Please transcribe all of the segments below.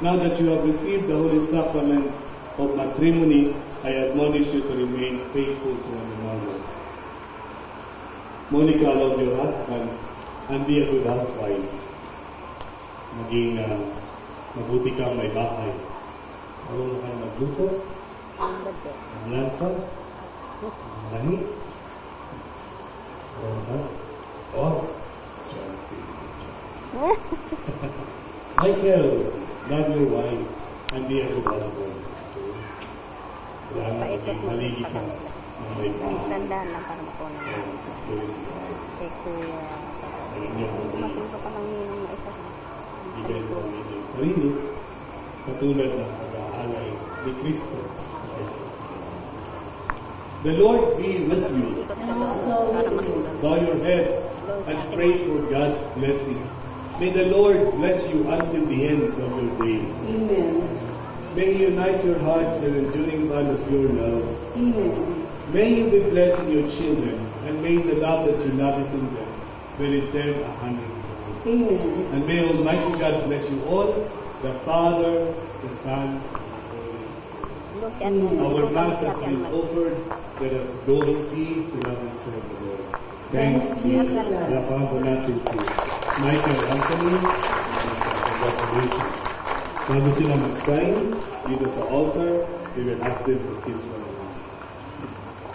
Now that you have received the holy sacrament of matrimony, I admonish you to remain faithful to one another. Monica, love your husband and be a good housewife. Maging mabuti kang may bahay. Marunong kang magluto, maglansa, mangi. Michael, love your wife and be a good husband. Kailangan maging maligi ka na may bahay. Tandaan lang para makuha na. Kay Kuya. Matulog ka ng ninong na isa. Hindi kayo gawin yung sarili, katulad ng pag-aalay ni Kristo sa kanyang sarili. The Lord be with you. Bow your heads and pray for God's blessing. May the Lord bless you until the end of your days. Amen. May He unite your hearts in enduring bond of your love. Amen. May you be blessed in your children, and may the love that you love is in them be returned 100-fold. Amen. And may Almighty God bless you all, the Father, the Son, and the Holy Spirit. Our Mass has been offered. Let us go in peace to love and serve the Lord. Thanks be to God. Lapan po natin si Michael Anthony. Congratulations. Bago sila mag-sign dito sa altar, we will ask them to kiss one another.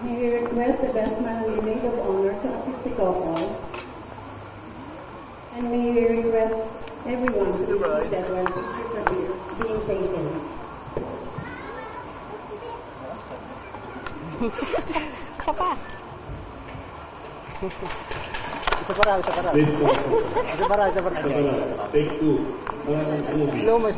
May we request the best man we maid of honor to assist the couple. And may we request everyone to see that while pictures are being taken. Isa pa. Isa para. Please come. Isa para. Take two. Parang movie. Slow mo.